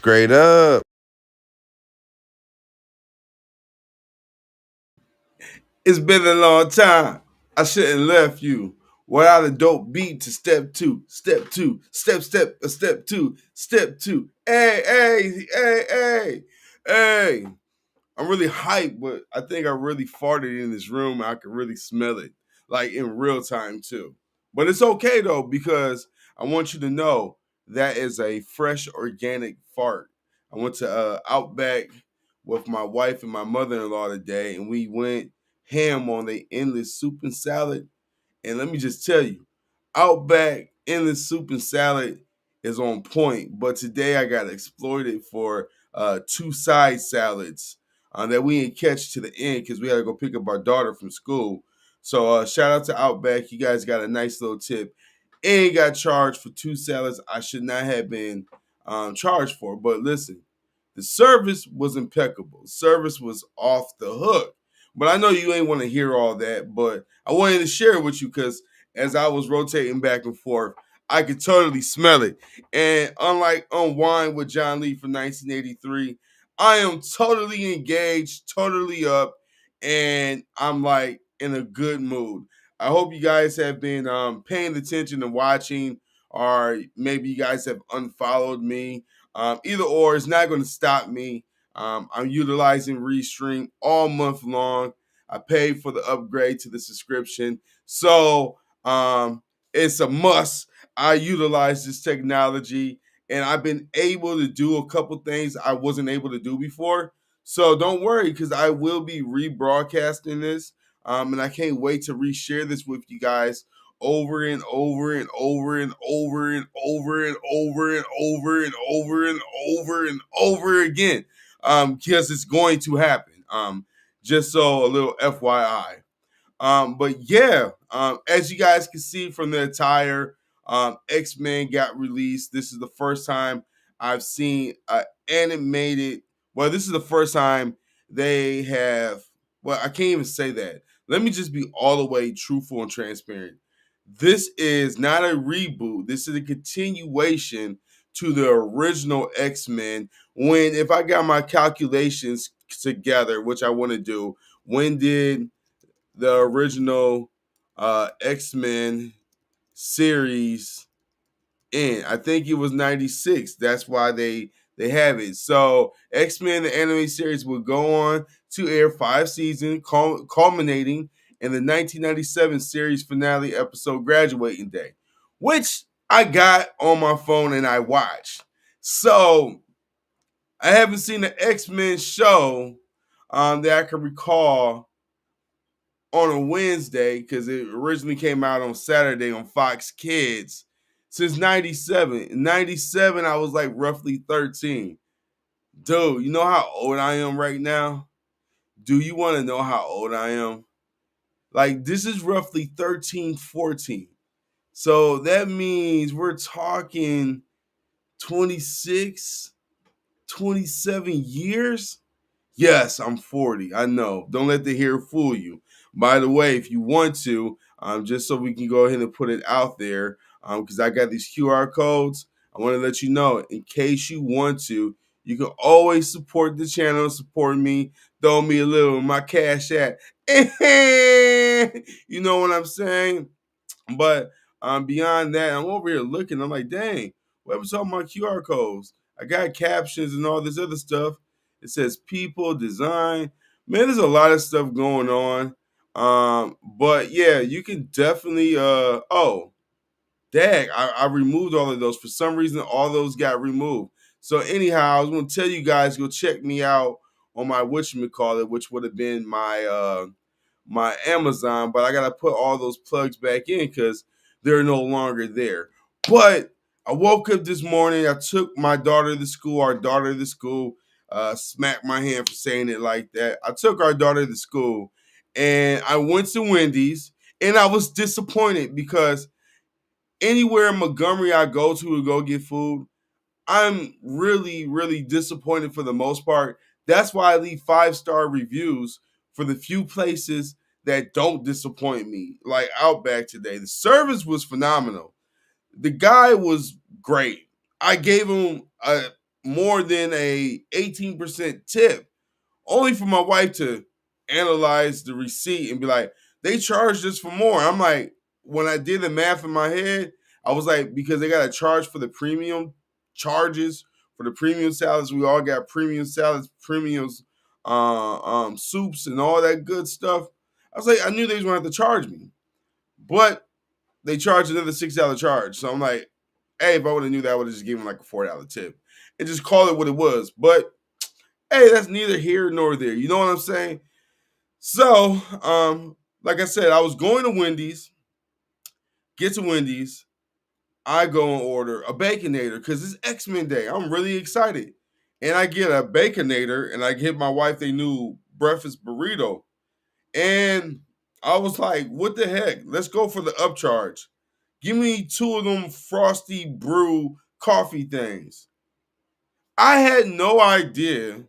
Straight up. It's been a long time. I shouldn't left you without a dope beat to step two, step two, step two, step two. Hey. I'm really hyped, but I think I really farted in this room. I could really smell it, like in real time too. But it's okay though, because I want you to know that is a fresh organic fart. I went to Outback with my wife and my mother-in-law today, and we went ham on the endless soup and salad. And let me just tell you, Outback endless soup and salad is on point. But today I got exploited for two side salads that we didn't catch to the end because we had to go pick up our daughter from school. So shout out to Outback. You guys got a nice little tip. And got charged for two salads I should not have been charged for. But listen, the service was impeccable. Service was off the hook. But I know you ain't want to hear all that, but I wanted to share it with you because as I was rotating back and forth, I could totally smell it. And unlike Unwind with John Lee from 1983, I am totally engaged, totally up, and I'm like in a good mood. I hope you guys have been paying attention and watching, or maybe you guys have unfollowed me. Either or is not going to stop me. I'm utilizing Restream all month long. I paid for the upgrade to the subscription. So it's a must. I utilize this technology and I've been able to do a couple things I wasn't able to do before. So don't worry because I will be rebroadcasting this. And I can't wait to reshare this with you guys over and over and over and over and over and over and over and over and over and over again. Because it's going to happen. Just so a little FYI. But yeah, as you guys can see from the attire, X-Men got released. This is the first time I've seen animated. Well, this is the first time they have. Well, I can't even say that. Let me just be all the way truthful and transparent. This is not a reboot. This is a continuation to the original X-Men. When, if I got my calculations together, which I want to do, when did the original X-Men series in? I think it was 96. That's why they have it. So X-Men the anime series will go on to air 5 seasons, culminating in the 1997 series finale episode Graduating Day, which I got on my phone and I watched. So I haven't seen the X-Men show that I can recall on a Wednesday because it originally came out on Saturday on Fox Kids since 97. In 97, I was like roughly 13. Dude, you know how old I am right now? Do you want to know how old I am? Like, this is roughly 13, 14. So that means we're talking 26, 27 years? Yes, I'm 40. I know. Don't let the hair fool you. By the way, if you want to, just so we can go ahead and put it out there, because I got these QR codes, I want to let you know in case you want to, you can always support the channel, support me, throw me a little in my cash app. You know what I'm saying? But beyond that, I'm over here looking. I'm like, dang, what was all my QR codes? I got captions and all this other stuff. It says people, design. Man, there's a lot of stuff going on. But yeah, you can definitely oh, dag, I removed all of those. For some reason, all those got removed. So anyhow, I was gonna tell you guys, go check me out on my whatchamacallit, which would have been my Amazon, but I gotta put all those plugs back in because they're no longer there. But I woke up this morning, I took my daughter to school, our daughter to school, smacked my hand for saying it like that. I took our daughter to school and I went to Wendy's and I was disappointed because anywhere in Montgomery I go to go get food, I'm really, really disappointed for the most part. That's why I leave 5-star reviews for the few places that don't disappoint me, like Outback today. The service was phenomenal. The guy was great. I gave him more than a 18% tip, only for my wife to analyze the receipt and be like, they charged us for more. I'm like, when I did the math in my head, I was like, because they got a charge for the premium charges for the premium salads. We all got premium salads, premiums, soups, and all that good stuff. I was like, I knew they was gonna have to charge me, but they charged another $6 charge. So I'm like, hey, if I would have knew that, I would have just given like a $4 tip and just call it what it was. But hey, that's neither here nor there. You know what I'm saying? So, like I said, I was going to Wendy's, get to Wendy's. I go and order a Baconator because it's X-Men Day. I'm really excited. And I get a Baconator and I get my wife a new breakfast burrito. And I was like, what the heck? Let's go for the upcharge. Give me two of them frosty brew coffee things. I had no idea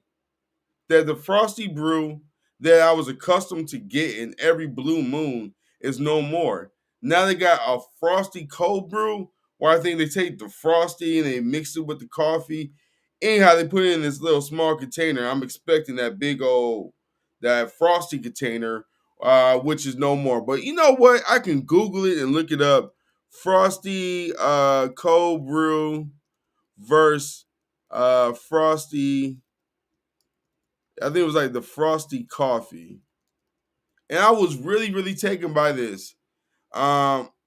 that the frosty brew that I was accustomed to getting every blue moon is no more. Now they got a frosty cold brew where I think they take the frosty and they mix it with the coffee. Anyhow, they put it in this little small container. I'm expecting that big old that frosty container, which is no more. But you know what? I can Google it and look it up. Frosty cold brew versus frosty, I think it was like the frosty coffee. And I was really, really taken by this.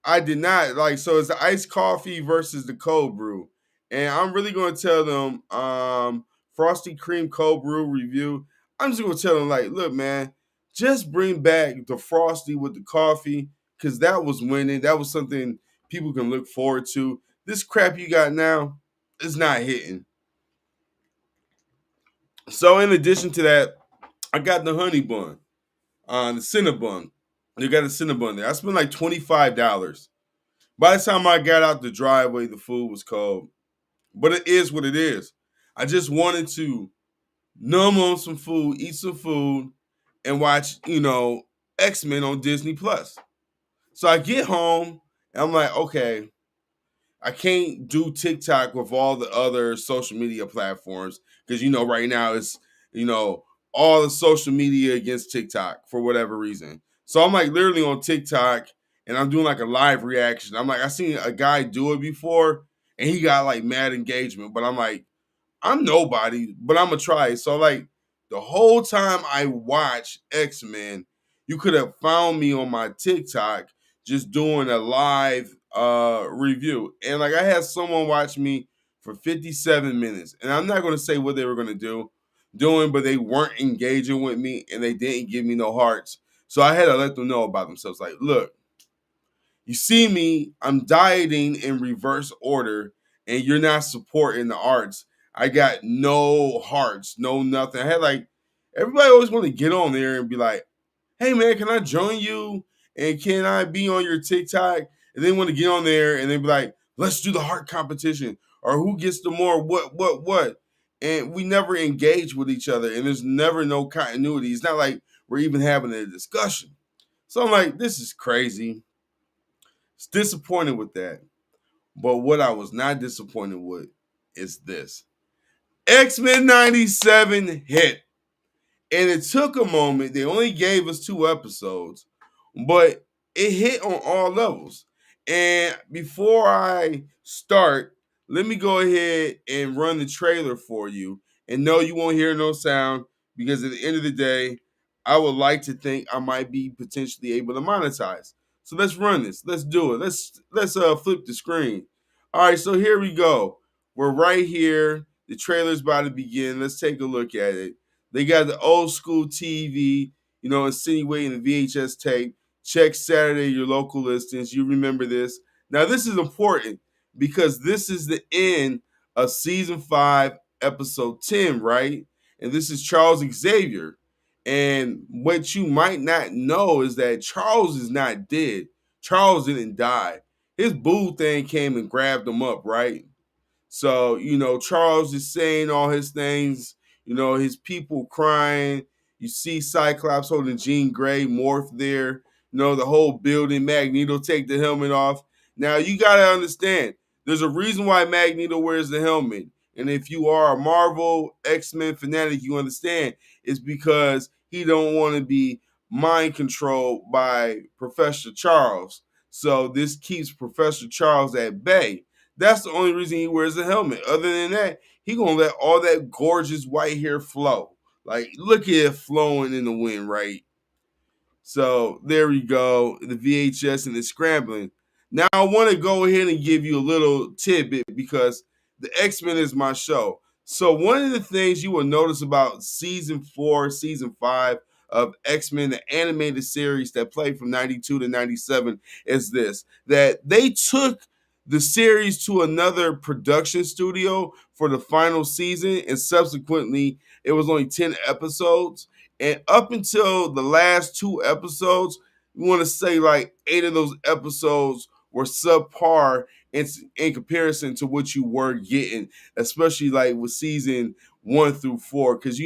I did not like, so it's the iced coffee versus the cold brew. And I'm really gonna tell them frosty cream cold brew review. I'm just gonna tell them, like, look, man, just bring back the frosty with the coffee, because that was winning. That was something people can look forward to. This crap you got now is not hitting. So in addition to that, I got the honey bun. The Cinnabon. They got a Cinnabon there. I spent like $25. By the time I got out the driveway, the food was cold. But it is what it is. I just wanted to numb on some food, eat some food, and watch, X-Men on Disney Plus. So I get home and I'm like, okay, I can't do TikTok with all the other social media platforms because right now it's you know all the social media against TikTok for whatever reason. So I'm like literally on TikTok and I'm doing like a live reaction. I'm like, I seen a guy do it before and he got like mad engagement, but I'm like, I'm nobody, but I'm gonna try it. So like the whole time I watch X-Men, you could have found me on my TikTok just doing a live review. And like I had someone watch me for 57 minutes. And I'm not gonna say what they were gonna doing, but they weren't engaging with me and they didn't give me no hearts. So I had to let them know about themselves. Like, look, you see me, I'm dieting in reverse order, and you're not supporting the arts. I got no hearts, no nothing. I had like everybody always want to get on there and be like, hey man, can I join you? And can I be on your TikTok? And they want to get on there and they be like, let's do the heart competition. Or who gets the more what? And we never engage with each other and there's never no continuity. It's not like we're even having a discussion. So I'm like, this is crazy. It's disappointed with that. But what I was not disappointed with is this. X-Men 97 hit. And it took a moment. They only gave us 2 episodes, but it hit on all levels. And before I start, let me go ahead and run the trailer for you. And no, you won't hear no sound because at the end of the day, I would like to think I might be potentially able to monetize. So let's run this. Let's do it. Let's flip the screen. All right, so here we go. We're right here. The trailer's about to begin. Let's take a look at it. They got the old school TV, insinuating the VHS tape. Check Saturday, your local listings. You remember this. Now, this is important because this is the end of season 5, episode 10, right? And this is Charles Xavier. And what you might not know is that Charles is not dead. Charles didn't die. His boo thing came and grabbed him up, right? So, Charles is saying all his things, his people crying. You see Cyclops holding Jean Grey morph there. The whole building. Magneto take the helmet off. Now, you got to understand, there's a reason why Magneto wears the helmet. And if you are a Marvel X-Men fanatic, you understand it's because he don't want to be mind controlled by Professor Charles. So this keeps Professor Charles at bay. That's the only reason he wears a helmet. Other than that, he gonna let all that gorgeous white hair flow. Like, look at it flowing in the wind, right? So there we go, the VHS and the scrambling. Now I want to go ahead and give you a little tidbit because the X-Men is my show. So one of the things you will notice about season 4, season 5 of X-Men, the animated series that played from 92 to 97, is this: that they took the series to another production studio for the final season, and subsequently it was only 10 episodes. And up until the last 2 episodes, you want to say like 8 of those episodes were subpar in comparison to what you were getting, especially like with season 1 through 4. Because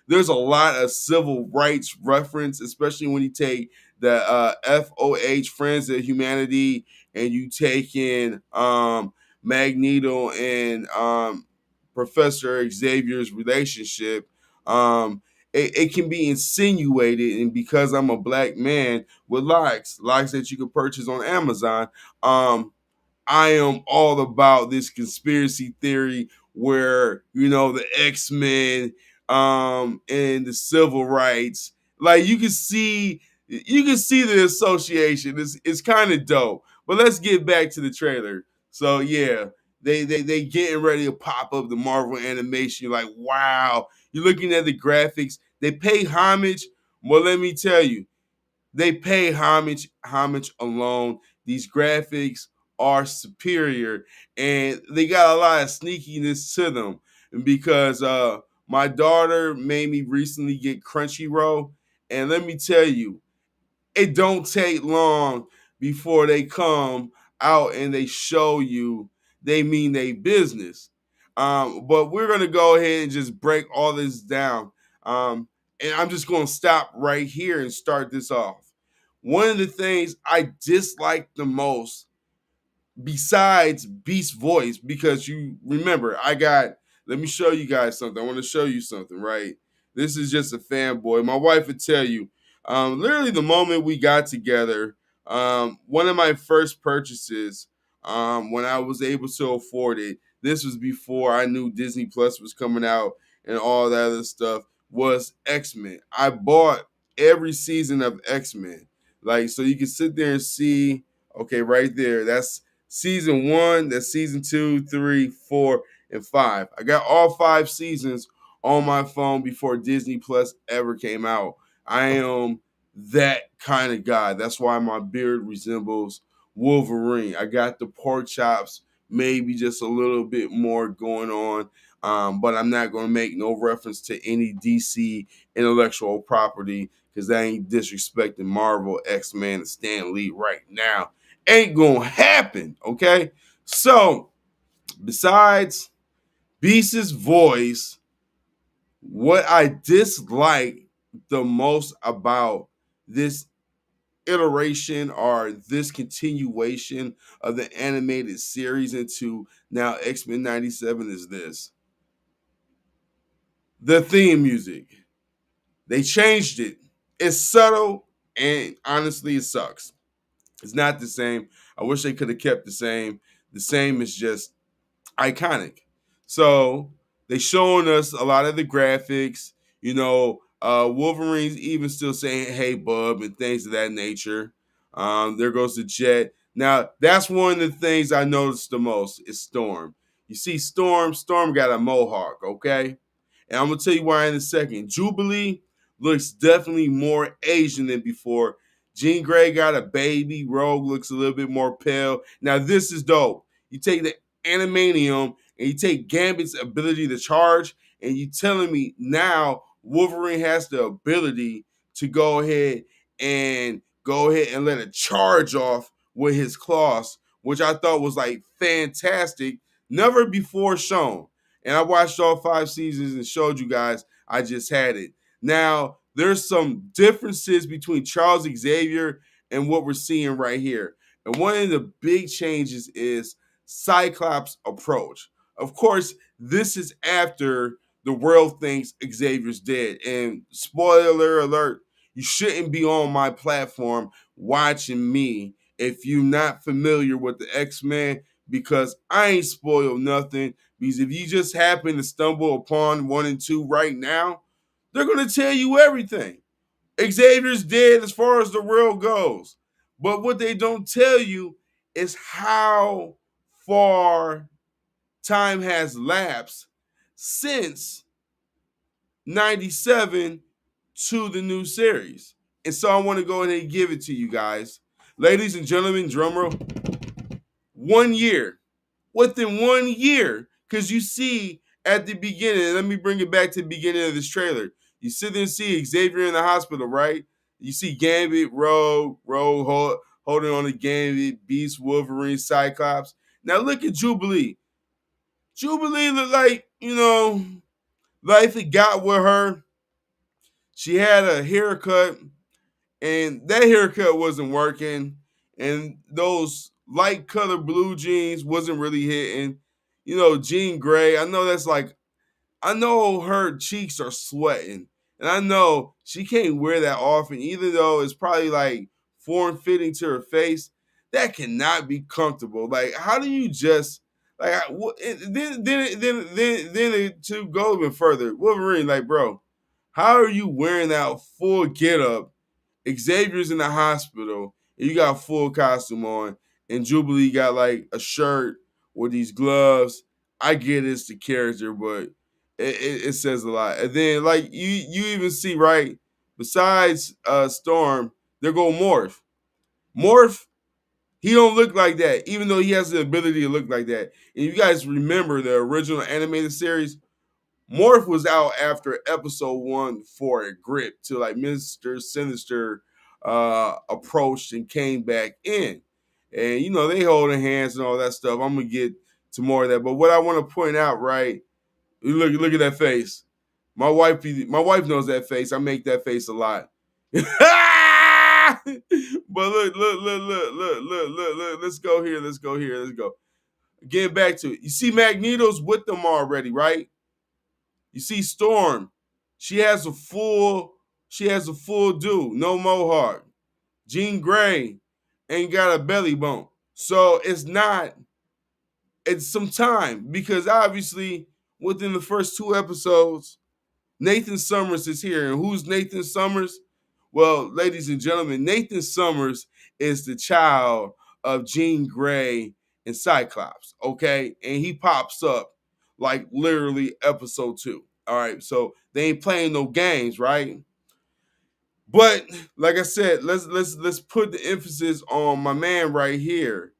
there's a lot of civil rights reference, especially when you take the FOH, Friends of Humanity, and you take in Magneto and Professor Xavier's relationship. It can be insinuated, and because I'm a black man with likes that you can purchase on Amazon, I am all about this conspiracy theory where the X-Men and the civil rights, like you can see the association. It's kind of dope. But let's get back to the trailer. So yeah, they getting ready to pop up the Marvel animation. You're like, wow. You're looking at the graphics. They pay homage. Well, let me tell you, they pay homage alone. These graphics are superior, and they got a lot of sneakiness to them. Because my daughter made me recently get Crunchyroll, and let me tell you, it don't take long before they come out and they show you they mean they business. But we're gonna go ahead and just break all this down. And I'm just gonna stop right here and start this off. One of the things I dislike the most, besides Beast's voice, because you remember, let me show you guys something. I want to show you something, right? This is just a fanboy. My wife would tell you, literally the moment we got together, one of my first purchases, when I was able to afford it, this was before I knew Disney Plus was coming out and all that other stuff, was X-Men. I bought every season of X-Men. Like, so you can sit there and see, okay, right there, that's season 1, that's season 2, 3, 4, and 5. I got all 5 seasons on my phone before Disney Plus ever came out. I am that kind of guy. That's why my beard resembles Wolverine. I got the pork chops, maybe just a little bit more going on. But I'm not going to make no reference to any DC intellectual property because that ain't disrespecting Marvel, X-Men, and Stan Lee right now. Ain't gonna happen, okay? So, besides Beast's voice, what I dislike the most about this iteration or this continuation of the animated series into now X-Men 97 is this: the theme music. They changed it. It's subtle, and honestly, it sucks. It's not the same. I wish they could have kept the same. The same is just iconic. So they showing us a lot of the graphics. Wolverine's even still saying "Hey, bub" and things of that nature. There goes the jet. Now that's one of the things I noticed the most is Storm. You see, Storm got a mohawk. Okay, and I'm gonna tell you why in a second. Jubilee looks definitely more Asian than before. Jean Grey got a baby. Rogue looks a little bit more pale. Now this is dope. You take the Animanium and you take Gambit's ability to charge, and you telling me now Wolverine has the ability to go ahead and let a charge off with his claws, which I thought was like fantastic, never before shown. And I watched all 5 seasons and showed you guys I just had it. Now, there's some differences between Charles Xavier and what we're seeing right here. And one of the big changes is Cyclops' approach. Of course, this is after the world thinks Xavier's dead. And spoiler alert, you shouldn't be on my platform watching me if you're not familiar with the X-Men, because I ain't spoiled nothing. Because if you just happen to stumble upon 1 and 2 right now, they're going to tell you everything. Xavier's dead as far as the world goes. But what they don't tell you is how far time has lapsed since 97 to the new series. And so I want to go ahead and give it to you guys. Ladies and gentlemen, drumroll, 1 year. Within 1 year, because you see at the beginning, let me bring it back to the beginning of this trailer. You sit there and see Xavier in the hospital, right? You see Gambit, Rogue holding on to Gambit, Beast, Wolverine, Cyclops. Now look at Jubilee. Jubilee looked like, life had got with her. She had a haircut, and that haircut wasn't working. And those light colored blue jeans wasn't really hitting. Jean Grey, I know her cheeks are sweating. And I know she can't wear that often, even though it's probably like form fitting to her face. That cannot be comfortable. Like, how do you just then to go even further, Wolverine, like, bro, how are you wearing that full get up? Xavier's in the hospital, and you got a full costume on, and Jubilee got like a shirt with these gloves. I get it's the character, but it says a lot. And then like you even see, right, besides Storm, there go Morph. Morph, he don't look like that, even though he has the ability to look like that. And you guys remember the original animated series? Morph was out after episode 1 for a grip to like Mr. Sinister approached and came back in. And they holding hands and all that stuff. I'm gonna get to more of that. But what I want to point out, right? Look at that face. My wife knows that face. I make that face a lot. But look. Let's go here. Let's go. Getting back to it. You see Magneto's with them already, right? You see Storm. She has a full do, no mohawk. Jean Grey ain't got a belly bump. So it's some time, because obviously within the first 2 episodes, Nathan Summers is here. And who's Nathan Summers? Well, ladies and gentlemen, Nathan Summers is the child of Jean Grey and Cyclops, okay? And he pops up like literally episode 2. All right, so they ain't playing no games, right? But like I said, let's put the emphasis on my man right here.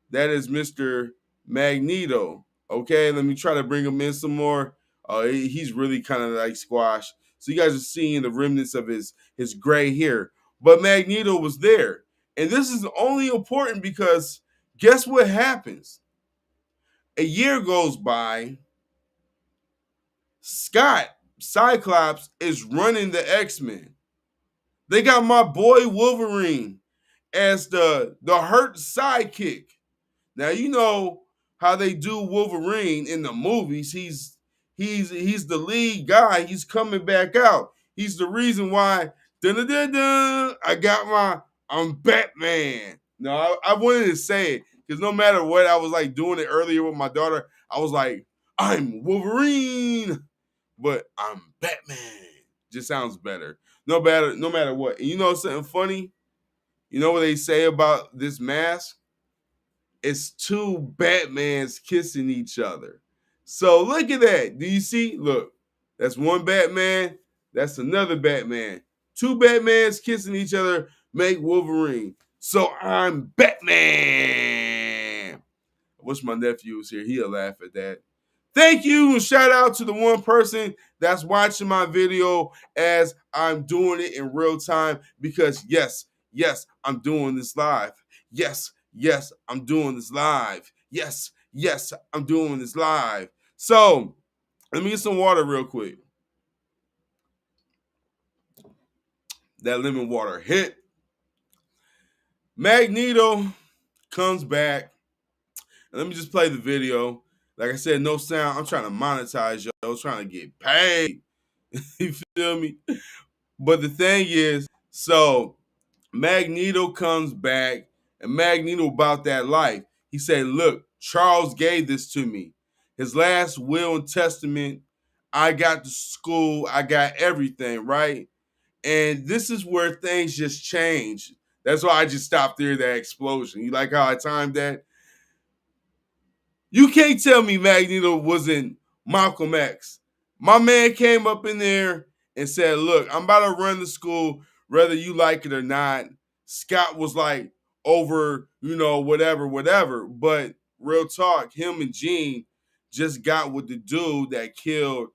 That is Mr. Magneto. Okay, let me try to bring him in some more. He's really kind of like squash. So you guys are seeing the remnants of his gray hair. But Magneto was there. And this is only important because guess what happens? A year goes by. Scott, Cyclops, is running the X-Men. They got my boy Wolverine as the hurt sidekick. Now you know how they do Wolverine in the movies. He's the lead guy. He's coming back out. He's the reason why I'm Batman. No, I wanted to say it because no matter what, I was like doing it earlier with my daughter. I was like, I'm Wolverine, but I'm Batman. Just sounds better. No matter what. And you know something funny? You know what they say about this mask? It's 2 Batmans kissing each other. So look at that. Do you see? Look, that's one Batman. That's another Batman. 2 Batmans kissing each other make Wolverine. So I'm Batman. I wish my nephew was here. He'll laugh at that. Thank you, and shout out to the one person that's watching my video as I'm doing it in real time, because yes, I'm doing this live. Yes, I'm doing this live. Yes, I'm doing this live. So, let me get some water real quick. That lemon water hit. Magneto comes back. Let me just play the video. Like I said, no sound. I'm trying to monetize, yo. I'm trying to get paid. You feel me? But the thing is, so Magneto comes back, and Magneto about that life. He said, "Look, Charles gave this to me. His last will and testament. I got the school. I got everything, right? And this is where things just change. That's why I just stopped there. That explosion. You like how I timed that? You can't tell me Magneto wasn't Malcolm X. My man came up in there and said, "Look, I'm about to run the school, whether you like it or not." Scott was like, over, whatever, whatever. But real talk, him and Jean just got with the dude that killed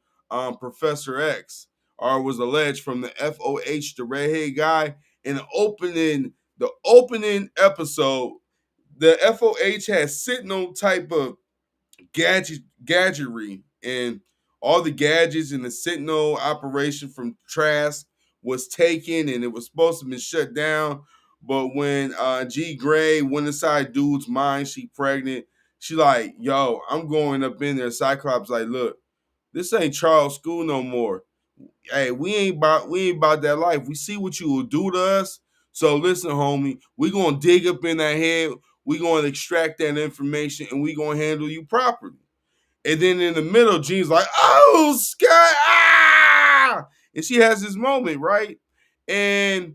Professor X, or was alleged from the FOH, the redhead guy. In the opening episode, the FOH had Sentinel type of gadgetry, and all the gadgets in the Sentinel operation from Trask was taken, and it was supposed to be shut down. But when G Gray went inside dude's mind, she pregnant. She like, yo, I'm going up in there. Cyclops like, look, this ain't Charles School no more. Hey, we ain't about that life. We see what you will do to us. So listen, homie, we gonna dig up in that head. We gonna extract that information, and we gonna handle you properly. And then in the middle, Jean's like, "Oh, Scott!" And she has this moment, right? And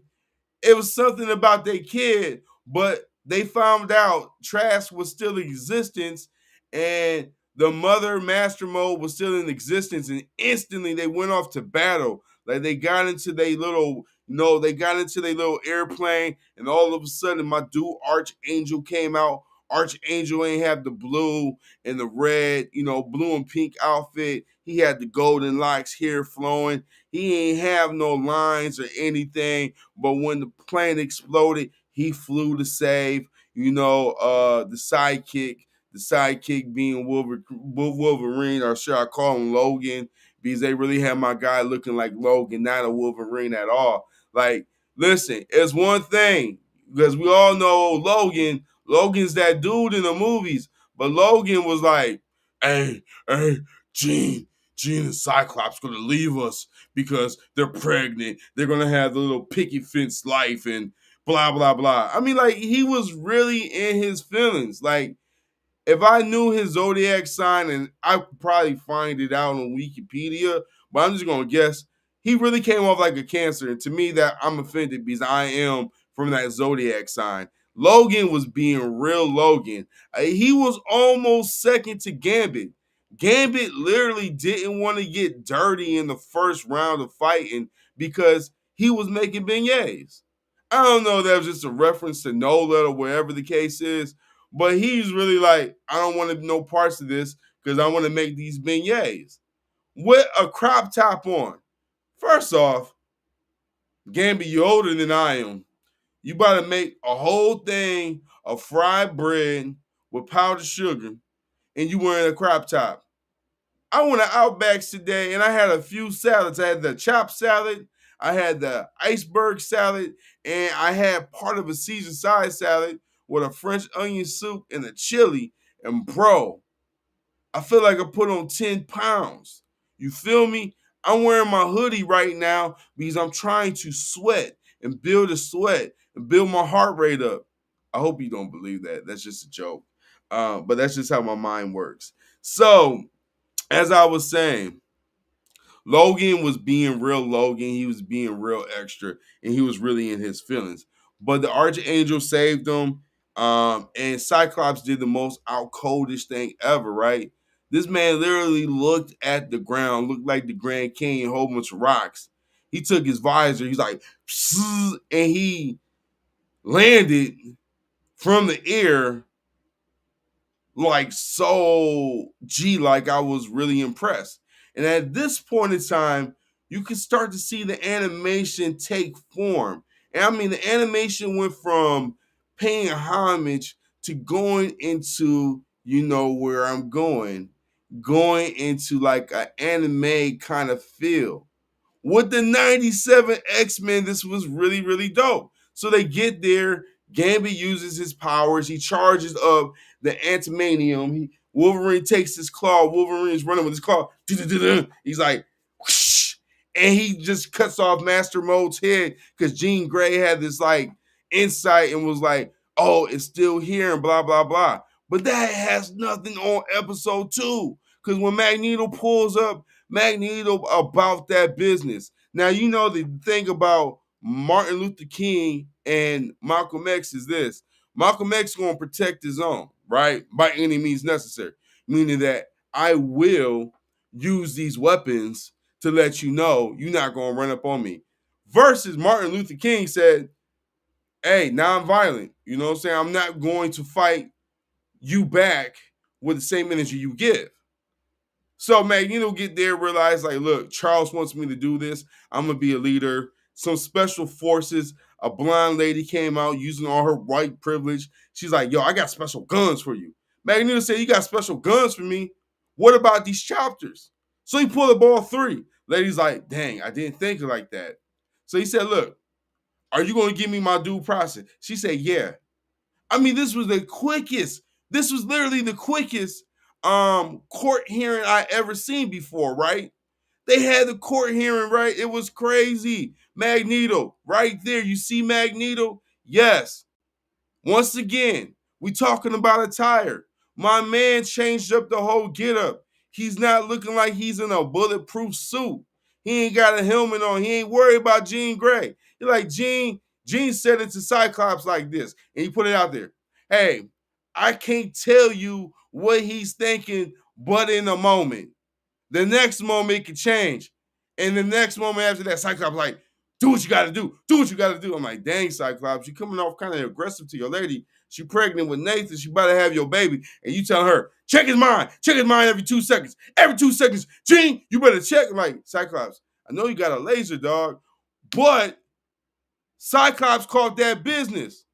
it was something about their kid, but they found out Trask was still in existence, and the mother master mode was still in existence, and instantly they went off to battle. Like they got into their little, they got into their little airplane, and all of a sudden my dude Archangel came out. Archangel ain't have the blue and the red, blue and pink outfit. He had the golden locks, hair flowing. He ain't have no lines or anything. But when the plane exploded, he flew to save, the sidekick being Wolverine, or should I call him Logan? Because they really had my guy looking like Logan, not a Wolverine at all. Like, listen, it's one thing, because we all know Logan's that dude in the movies, but Logan was like, hey, Jean and Cyclops gonna leave us because they're pregnant. They're gonna have the little picket fence life and blah blah blah. I mean, like, he was really in his feelings. Like, if I knew his zodiac sign, and I could probably find it out on Wikipedia, but I'm just gonna guess he really came off like a Cancer. And to me, that I'm offended because I am from that zodiac sign. Logan was being real Logan. He was almost second to Gambit. Gambit literally didn't want to get dirty in the first round of fighting because he was making beignets. I don't know if that was just a reference to Nola or whatever the case is, but he's really like, I don't want to know parts of this because I want to make these beignets with a crop top on. First off, Gambit, you're older than I am. You about to make a whole thing of fried bread with powdered sugar, and you wearing a crop top. I went to Outbacks today, and I had a few salads. I had the chopped salad, I had the iceberg salad, and I had part of a Caesar side salad with a French onion soup and a chili. And bro, I feel like I put on 10 pounds. You feel me? I'm wearing my hoodie right now because I'm trying to sweat and build a sweat and build my heart rate up. I hope you don't believe that. That's just a joke. But that's just how my mind works. So, as I was saying, Logan was being real Logan. He was being real extra, and he was really in his feelings. But the Archangel saved him, and Cyclops did the most out coldish thing ever, right? This man literally looked at the ground, looked like the Grand Canyon, a whole bunch of rocks. He took his visor, he's like, psst, and he landed from the air like so like I was really impressed. And at this point in time, you can start to see the animation take form. And I mean, the animation went from paying homage to going into, where I'm going into like an anime kind of feel. With the 97 X-Men, this was really, really dope. So they get there. Gambit uses his powers. He charges up the antimanium. Wolverine takes his claw. Wolverine's running with his claw. He's like, whoosh, and he just cuts off Master Mold's head because Jean Grey had this like insight and was like, oh, it's still here and blah, blah, blah. But that has nothing on episode 2. Because when Magneto pulls up, Magneto about that business. Now, you know the thing about Martin Luther King and Malcolm X is this. Malcolm X is going to protect his own, right? By any means necessary. Meaning that I will use these weapons to let you know you're not going to run up on me. Versus Martin Luther King said, hey, nonviolent. You know what I'm saying? I'm not going to fight you back with the same energy you give. So Magneto get there, realize like, look, Charles wants me to do this. I'm gonna be a leader. Some special forces, a blonde lady came out using all her white privilege. She's like, yo, I got special guns for you. Magneto said, you got special guns for me? What about these chapters? So he pulled up all 3. Lady's like, dang, I didn't think like that. So he said, look, are you gonna give me my due process? She said, yeah. I mean, this was the quickest. This was literally the quickest court hearing I ever seen before, right? They had the court hearing, right? It was crazy. Magneto, right there. You see Magneto? Yes. Once again, we talking about attire. My man changed up the whole getup. He's not looking like he's in a bulletproof suit. He ain't got a helmet on. He ain't worried about Jean Grey. You're like, Jean said it to Cyclops like this, and he put it out there. Hey, I can't tell you what he's thinking, but in a moment. The next moment it can change. And the next moment after that, Cyclops like, do what you gotta do. Do what you gotta do. I'm like, dang, Cyclops, you coming off kind of aggressive to your lady. She pregnant with Nathan. She about to have your baby. And you telling her, check his mind. Check his mind every 2 seconds. Every 2 seconds. Jean, you better check. I'm like, Cyclops, I know you got a laser, dog. But Cyclops caught that business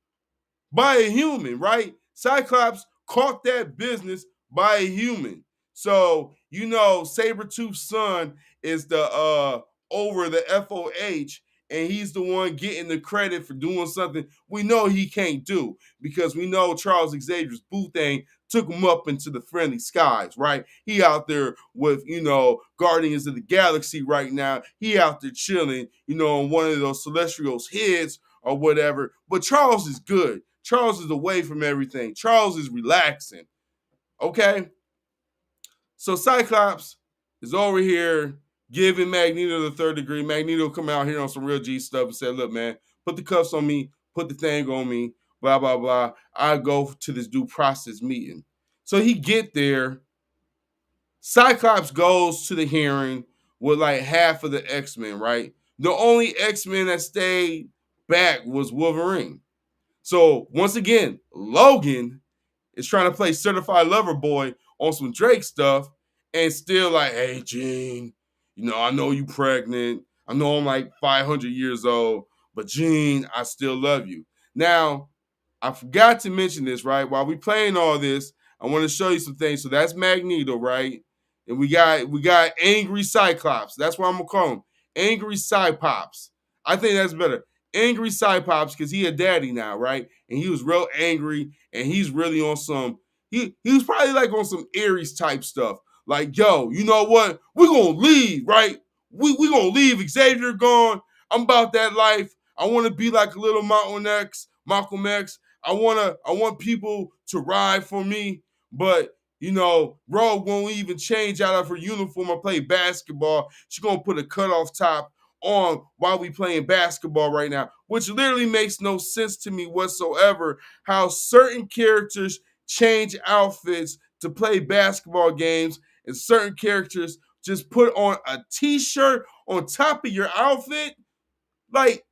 by a human, right? Cyclops caught that business by a human. So, you know, Sabretooth's son is the over the FOH, and he's the one getting the credit for doing something we know he can't do, because we know Charles Xavier's boo thing took him up into the friendly skies, right? He out there with, you know, Guardians of the Galaxy right now. He out there chilling, you know, on one of those Celestials' heads or whatever. But Charles is good. Charles is away from everything. Charles is relaxing. Okay? So Cyclops is over here giving Magneto the 3rd degree. Magneto come out here on some real G stuff and said, look, man, put the cuffs on me, put the thing on me, blah, blah, blah. I go to this due process meeting. So he get there. Cyclops goes to the hearing with like half of the X-Men, right? The only X-Men that stayed back was Wolverine. So once again, Logan is trying to play certified lover boy on some Drake stuff and still like, hey, Jean, you know, I know you pregnant. I know I'm like 500 years old, but Jean, I still love you. Now, I forgot to mention this, right? While we playing all this, I want to show you some things. So that's Magneto, right? And we got Angry Cyclops. That's what I'm gonna call him. Angry Cypops. I think that's better. Angry Cypops, because he a daddy now, right? And he was real angry, and he's really on some, he was probably like on some Aries type stuff. Like, yo, you know what? We're gonna leave, right? We gonna leave. Xavier gone. I'm about that life. I want to be like a little Malcolm X. I want people to ride for me, but you know, Rogue won't even change out of her uniform or play basketball. She's gonna put a cutoff top on while we playing basketball right now, which literally makes no sense to me whatsoever. How certain characters change outfits to play basketball games, and certain characters just put on a t-shirt on top of your outfit. Like,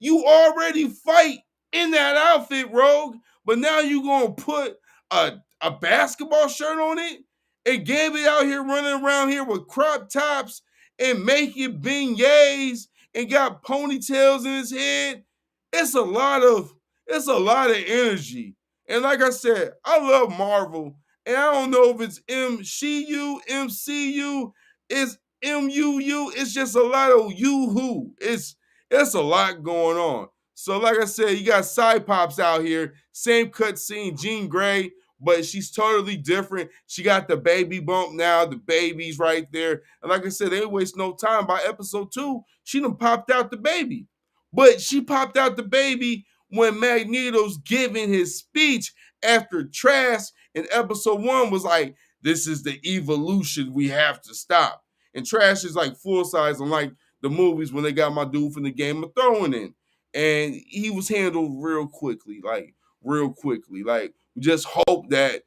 you already fight in that outfit, Rogue, but now you gonna put a basketball shirt on it? And Gambit out here running around here with crop tops and making beignets and got ponytails in his head. It's a lot of energy. And like I said, I love Marvel, and I don't know if it's MCU, it's MUU. It's just a lot of you-hoo. It's a lot going on. So like I said, you got Cypops out here, same cut scene, Jean Grey but she's totally different. She got the baby bump now. The baby's right there. And like I said, they didn't waste no time. By episode 2, she done popped out the baby. But she popped out the baby when Magneto's giving his speech after Trash in episode 1 was like, this is the evolution we have to stop. And Trash is like full size, unlike the movies when they got my dude from the Game of Thrones in. And he was handled real quickly, like real quickly. Like, we just hope that,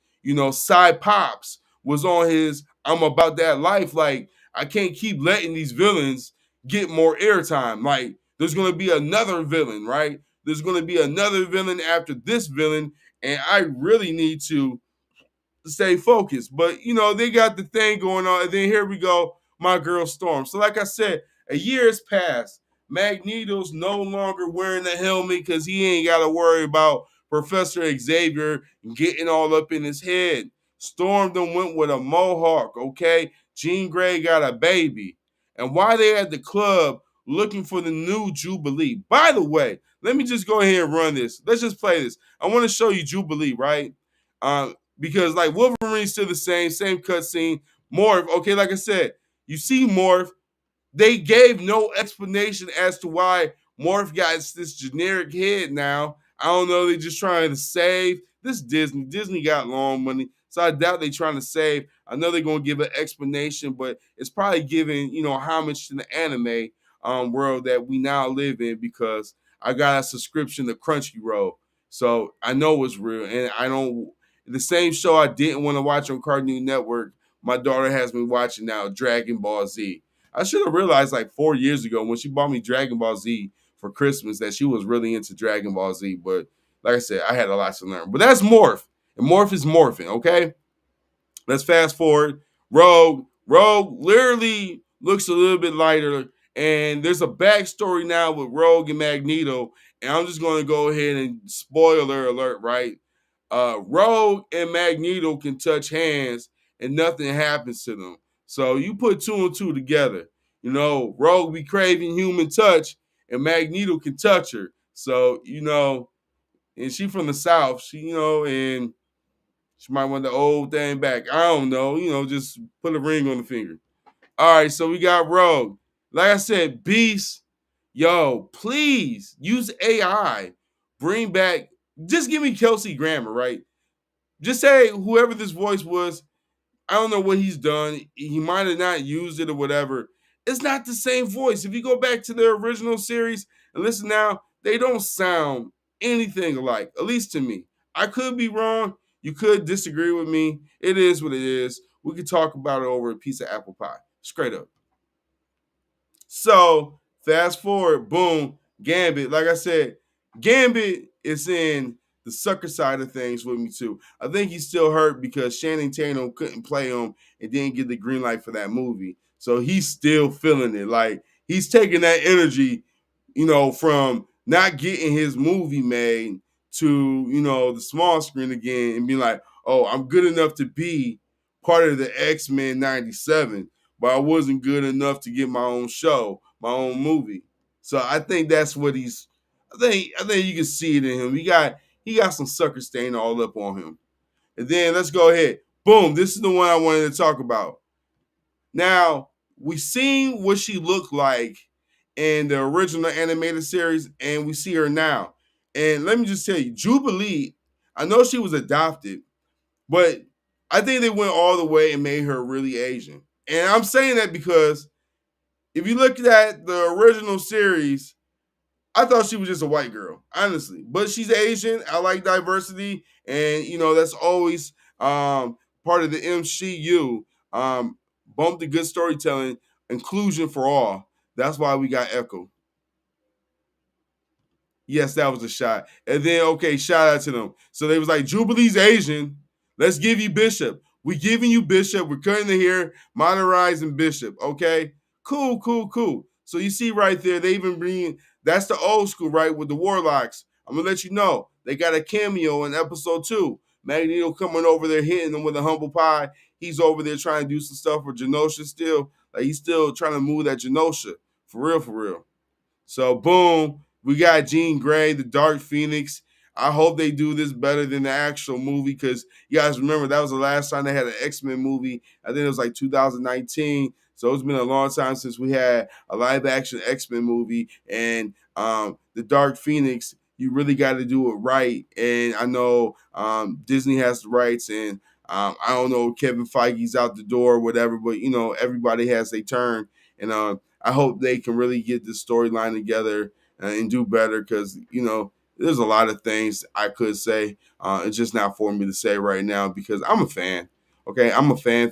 Cy Pops was on his I'm about that life. Like, I can't keep letting these villains get more airtime. Like, there's going to be another villain, right? There's going to be another villain after this villain, and I really need to stay focused. But they got the thing going on, and then here we go, my girl Storm. So like I said, a year has passed. Magneto's no longer wearing the helmet because he ain't got to worry about Professor Xavier getting all up in his head. Storm done went with a mohawk, okay? Jean Grey got a baby. And while they at the club looking for the new Jubilee. By the way, let me just go ahead and run this. Let's just play this. I want to show you Jubilee, right? Because like Wolverine's still the same cutscene. Morph, okay, like I said, you see Morph. They gave no explanation as to why Morph got this generic head now. I don't know. They're just trying to save this Disney. Disney got long money, so I doubt they're trying to save. I know they're going to give an explanation, but it's probably giving homage to the anime world that we now live in because I got a subscription to Crunchyroll, so I know it's real. And I don't the same show I didn't want to watch on Cartoon Network. My daughter has me watching now, Dragon Ball Z. I should have realized like 4 years ago when she bought me Dragon Ball Z for Christmas that she was really into Dragon Ball Z. But like I said, I had a lot to learn. But that's Morph. And Morph is morphing, okay? Let's fast forward. Rogue literally looks a little bit lighter. And there's a backstory now with Rogue and Magneto. And I'm just going to go ahead and spoiler alert, right? Rogue and Magneto can touch hands and nothing happens to them. So you put 2 and 2 together. Rogue be craving human touch and Magneto can touch her. So, and she from the South, and she might want the old thing back. I don't know, just put a ring on the finger. All right, so we got Rogue. Like I said, Beast, yo, please use AI. Bring back, just give me Kelsey Grammer, right? Just say whoever this voice was, I don't know what he's done. He might have not used it or whatever. It's not the same voice. If you go back to the original series and listen now, they don't sound anything alike, at least to me. I could be wrong. You could disagree with me. It is what it is. We could talk about it over a piece of apple pie. Straight up. So, fast forward, boom, Gambit. Like I said, Gambit is in the sucker side of things with me too. I think he's still hurt because Shannon Tatum couldn't play him and didn't get the green light for that movie. So he's still feeling it. Like he's taking that energy, from not getting his movie made to, the small screen again and be like, oh, I'm good enough to be part of the X-Men 97, but I wasn't good enough to get my own show, my own movie. So I think that's what he's I think you can see it in him. He got some sucker stain all up on him. And then let's go ahead. Boom, this is the one I wanted to talk about. Now, we seen what she looked like in the original animated series, and we see her now. And let me just tell you, Jubilee, I know she was adopted, but I think they went all the way and made her really Asian. And I'm saying that because if you look at the original series, I thought she was just a white girl, honestly. But she's Asian. I like diversity, and that's always part of the MCU. Bump the good storytelling, inclusion for all. That's why we got Echo. Yes, that was a shot. And then, okay, shout out to them. So they was like, Jubilee's Asian. Let's give you Bishop. We giving you Bishop. We're cutting the hair, modernizing Bishop. Okay, cool. So you see right there, they even bring that's the old school, right, with the Warlocks. I'm gonna let you know they got a cameo in episode 2. Magneto coming over there hitting them with a humble pie. He's over there trying to do some stuff for Genosha still. Like he's still trying to move that Genosha. For real. So boom, we got Jean Grey, the Dark Phoenix. I hope they do this better than the actual movie, because you guys remember that was the last time they had an X-Men movie. I think it was like 2019. So it's been a long time since we had a live action X-Men movie. And the Dark Phoenix, you really got to do it right. And I know Disney has the rights, and I don't know, Kevin Feige's out the door or whatever, but everybody has their turn. And I hope they can really get this storyline together and do better, because there's a lot of things I could say. It's just not for me to say right now, because I'm a fan. Okay, I'm a fan,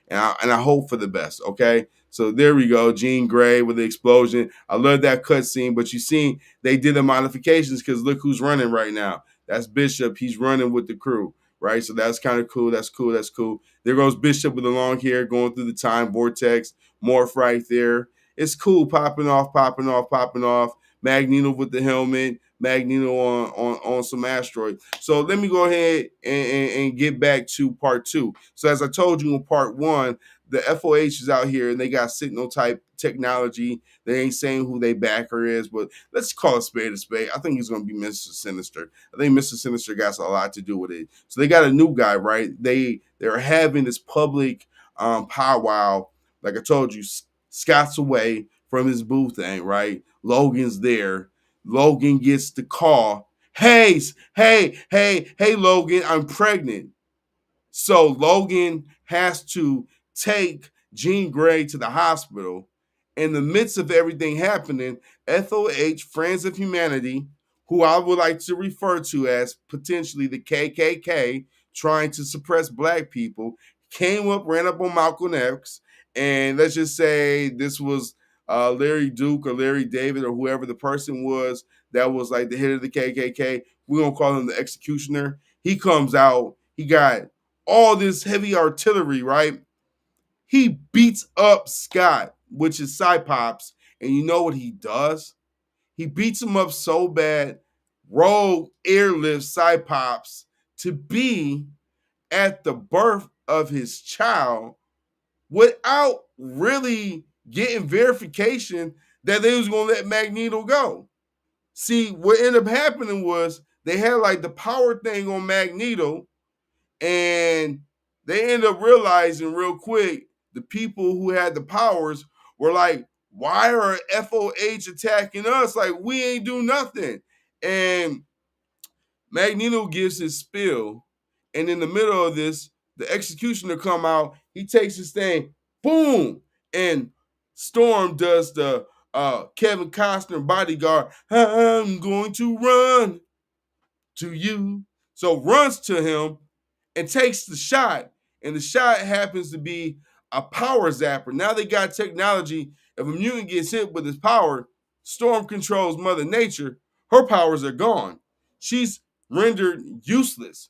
and I hope for the best. Okay, so there we go. Jean Grey with the explosion. I love that cutscene, but you seen they did the modifications, because look who's running right now. That's Bishop. He's running with the crew, right? So that's kind of cool. That's cool. That's cool. There goes Bishop with the long hair going through the time vortex. Morph right there. It's cool. Popping off, popping off, popping off. Magneto with the helmet. Magneto on some asteroid. So let me go ahead and get back to part two. So as I told you in part one, the FOH is out here and they got signal type technology. They ain't saying who their backer is, but let's call a spade a spade. I think he's going to be Mr. Sinister. I think Mr. Sinister got a lot to do with it. So they got a new guy, right? They're having this public powwow. Like I told you, Scott's away from his boo thing, right? Logan's there. Logan gets the call. Hey, Logan, I'm pregnant. So Logan has to take Jean Grey to the hospital. In the midst of everything happening, FOH, Friends of Humanity, who I would like to refer to as potentially the KKK, trying to suppress black people, ran up on Malcolm X, and let's just say this was Larry Duke or Larry David or whoever the person was that was like the head of the KKK. We're going to call him the executioner. He comes out. He got all this heavy artillery, right? He beats up Scott, which is Cypops, and you know what he does? He beats him up so bad, Rogue airlifts Cypops to be at the birth of his child without really getting verification that they was going to let Magneto go. See, what ended up happening was they had like the power thing on Magneto, and they end up realizing real quick the people who had the powers were like, why are FOH attacking us? Like, we ain't do nothing. And Magneto gives his spill. And in the middle of this, the executioner come out. He takes his thing, boom. And Storm does the Kevin Costner bodyguard. I'm going to run to you. So runs to him and takes the shot. And the shot happens to be a power zapper. Now they got technology. If a mutant gets hit with his power, Storm controls Mother Nature. Her powers are gone. She's rendered useless.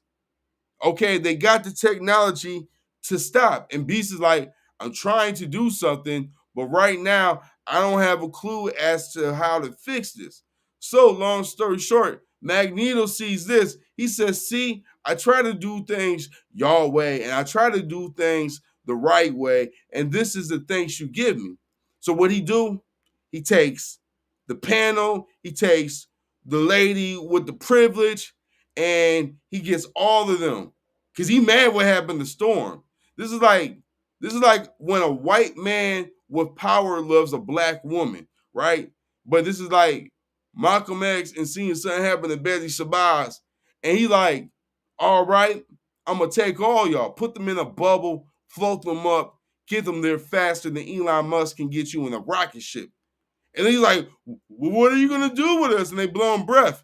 Okay, they got the technology to stop. And Beast is like, I'm trying to do something, but right now I don't have a clue as to how to fix this. So, long story short, Magneto sees this. He says, see, I try to do things your way, and I try to do things the right way, and this is the things you give me. So what he do? He takes the panel, he takes the lady with the privilege, and he gets all of them. Cause he mad what happened to Storm. This is like when a white man with power loves a black woman, right? But this is like Malcolm X and seeing something happen to Betty Shabazz, and he like, all right, I'm gonna take all y'all, put them in a bubble, float them up, get them there faster than Elon Musk can get you in a rocket ship. And then he's like, what are you gonna do with us? And they blow him breath.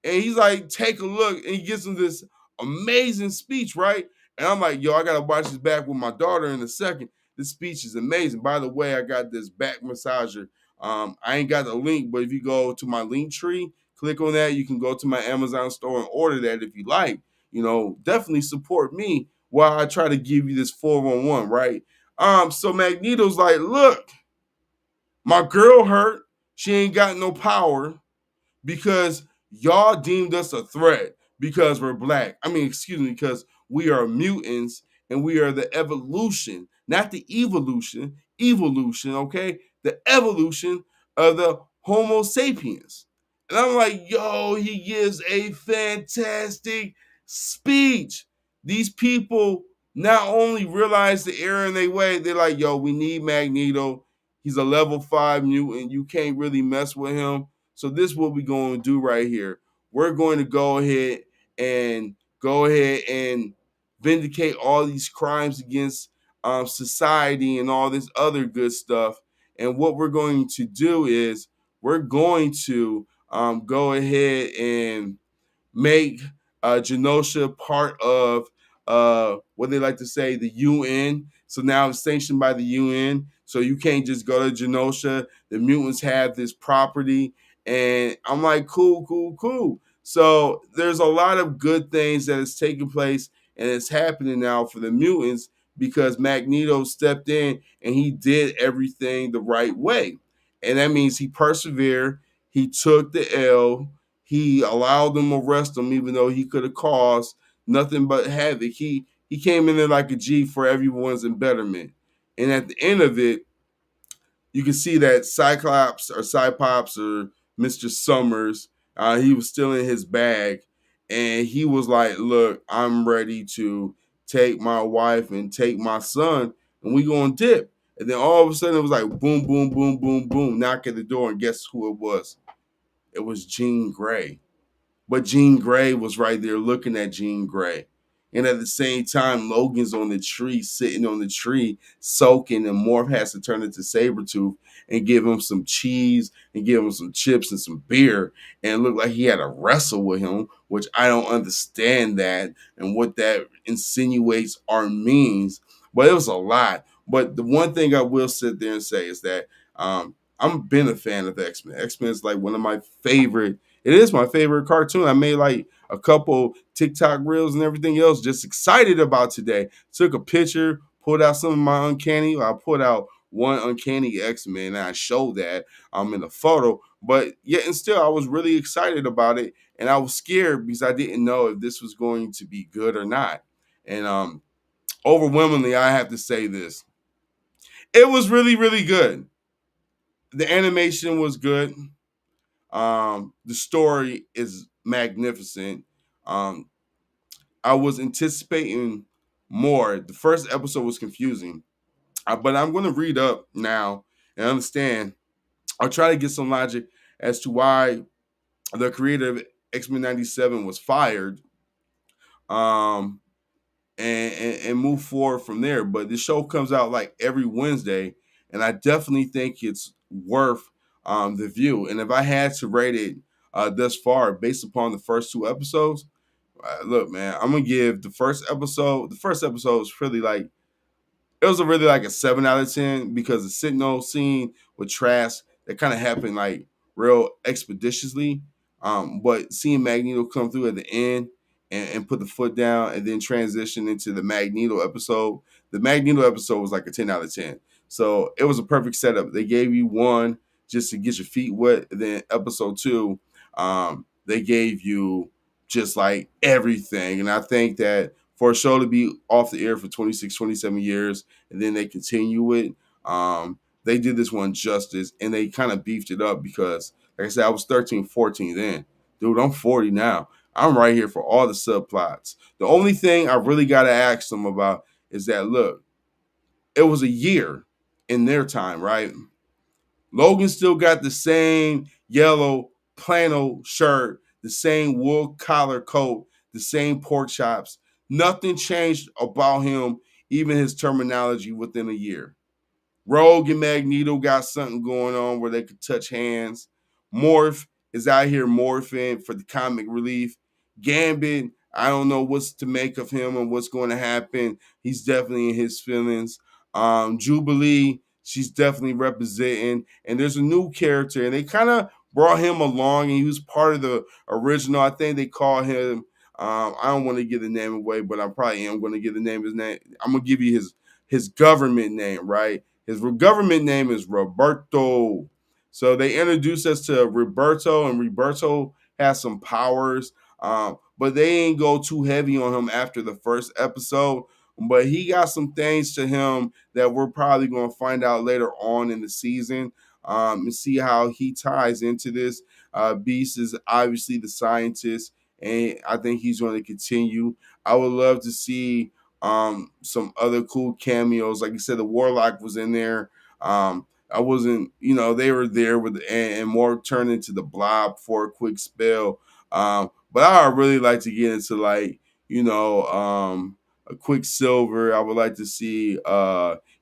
And he's like, take a look, and he gives him this amazing speech, right? And I'm like, yo, I gotta watch this back with my daughter in a second. This speech is amazing. By the way, I got this back massager. I ain't got the link, but if you go to my link tree, click on that. You can go to my Amazon store and order that if you like. Definitely support me while I try to give you this 411, right? So Magneto's like, look, my girl hurt. She ain't got no power because y'all deemed us a threat because we're black. Because we are mutants and we are the evolution, not the evolution, okay? The evolution of the Homo sapiens. And I'm like, yo, he gives a fantastic speech. These people not only realize the error in their way, they're like, yo, we need Magneto. He's a level 5 mutant. You can't really mess with him. So this is what we're going to do right here. We're going to go ahead and vindicate all these crimes against society and all this other good stuff. And what we're going to do is we're going to go ahead and make Genosha part of what they like to say, the UN. So now it's sanctioned by the UN. So you can't just go to Genosha. The mutants have this property. And I'm like, cool, cool, cool. So there's a lot of good things that is taking place and it's happening now for the mutants because Magneto stepped in and he did everything the right way. And that means he persevered, he took the L, he allowed them to arrest him, even though he could have caused nothing but havoc. He came in there like a G for everyone's betterment. And at the end of it, you can see that Cyclops or Cypops or Mr. Summers, he was still in his bag. And he was like, look, I'm ready to take my wife and take my son, and we gonna dip. And then all of a sudden it was like boom, boom, boom, boom, boom, knock at the door, and guess who it was? It was Jean Grey. But Jean Grey was right there looking at Jean Grey. And at the same time, Logan's on the tree, sitting on the tree, soaking, and Morph has to turn into Sabretooth and give him some cheese and give him some chips and some beer. And it looked like he had to wrestle with him, which I don't understand that and what that insinuates or means. But it was a lot. But the one thing I will sit there and say is that I'm been a fan of X-Men. X-Men is like one of my favorite. It is my favorite cartoon. I made like a couple TikTok reels and everything else. Just excited about today. Took a picture, pulled out some of my uncanny. I put out one uncanny X-Men and I showed that in the photo. But yet and still, I was really excited about it, and I was scared because I didn't know if this was going to be good or not. And overwhelmingly, I have to say this: it was really, really good. The animation was good. The story is magnificent. Um, I was anticipating more. The first episode was confusing, but I'm going to read up now and understand. I'll try to get some logic as to why the creator of X-Men 97 was fired. Um, and move forward from there. But this show comes out like every Wednesday, and I definitely think it's worth the view. And if I had to rate it thus far based upon the first two episodes, look, man, I'm gonna give the first episode. The first episode is really like it was a really like a 7 out of 10 because the Sentinel scene with Trask that kind of happened like real expeditiously. But seeing Magneto come through at the end and put the foot down and then transition into the Magneto episode was like a 10 out of 10. So it was a perfect setup. They gave you one just to get your feet wet. And then episode two, they gave you just like everything. And I think that for a show to be off the air for 26, 27 years, and then they continue it, they did this one justice, and they kind of beefed it up because, like I said, I was 13, 14 then. Dude, I'm 40 now. I'm right here for all the subplots. The only thing I really got to ask them about is that, look, it was a year in their time, right? Logan still got the same yellow plano shirt, the same wool collar coat, the same pork chops. Nothing changed about him, even his terminology within a year. Rogue and Magneto got something going on where they could touch hands. Morph is out here morphing for the comic relief. Gambit, I don't know what's to make of him and what's going to happen. He's definitely in his feelings. Jubilee, she's definitely representing. And there's a new character, and they kind of brought him along, and he was part of the original. I think they call him. I don't want to give the name away, but I probably am going to give the name. His name. I'm going to give you his government name, right? His government name is Roberto. So they introduced us to Roberto, and Roberto has some powers, but they ain't go too heavy on him after the first episode. But he got some things to him that we're probably going to find out later on in the season. and see how he ties into this. Beast is obviously the scientist, and I think he's going to continue. I would love to see some other cool cameos. Like you said, the Warlock was in there. I wasn't, they were there with, and more turned into the Blob for a quick spell. But I would really like to get into like, a Quicksilver. I would like to see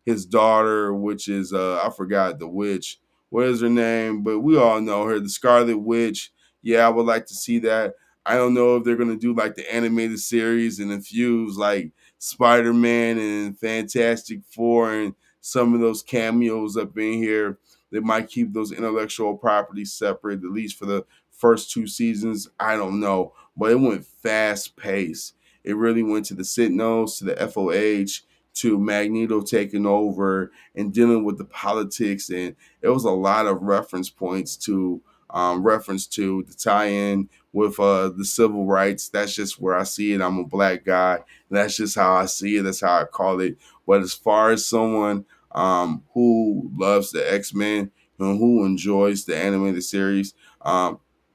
his daughter, which is I forgot the witch. What is her name? But we all know her, the Scarlet Witch. Yeah, I would like to see that. I don't know if they're gonna do like the animated series and infuse like Spider-Man and Fantastic Four and some of those cameos up in here. They might keep those intellectual properties separate, at least for the first two seasons. I don't know, but it went fast paced. It really went to the Sentinels, to the FOH, to Magneto taking over and dealing with the politics, and it was a lot of reference to the tie-in with the civil rights. That's just where I see it. I'm a black guy, and that's just how I see it. That's how I call it. But as far as someone who loves the X-Men and who enjoys the animated series,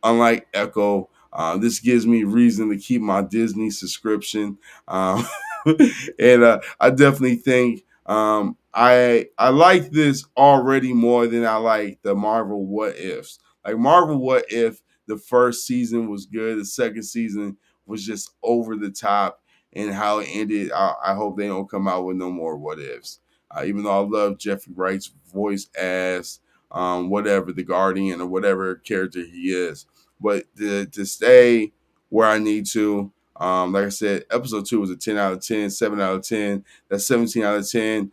unlike Echo, this gives me reason to keep my Disney subscription. Um, and I definitely think I like this already more than I like the Marvel What Ifs. Like Marvel What If, the first season was good, the second season was just over the top, and how it ended. I hope they don't come out with no more What Ifs. Even though I love Jeffrey Wright's voice as whatever the Guardian or whatever character he is, but to stay where I need to. Like I said, episode 2 was a 10 out of 10, 7 out of 10. That's 17 out of 10.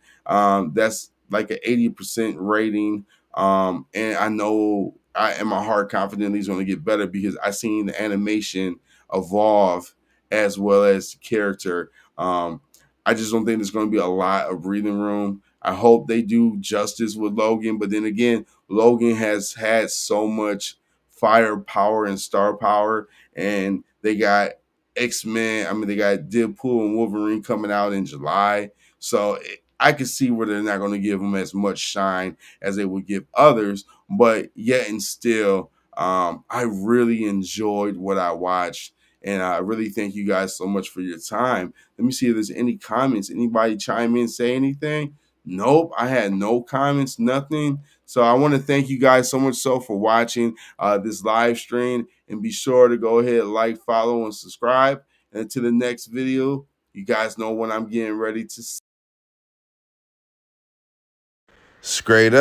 That's like an 80% rating. And I know I in my heart confident he's going to get better because I seen the animation evolve as well as the character. I just don't think there's going to be a lot of breathing room. I hope they do justice with Logan, but then again, Logan has had so much firepower and star power, and they got X-Men. I mean, they got Deadpool and Wolverine coming out in July. So I can see where they're not going to give them as much shine as they would give others. But yet and still, I really enjoyed what I watched. And I really thank you guys so much for your time. Let me see if there's any comments. Anybody chime in, say anything? Nope, I had no comments, nothing. So I want to thank you guys so much so for watching this live stream. And be sure to go ahead, like, follow, and subscribe. And until the next video, you guys know when I'm getting ready to. Straight up.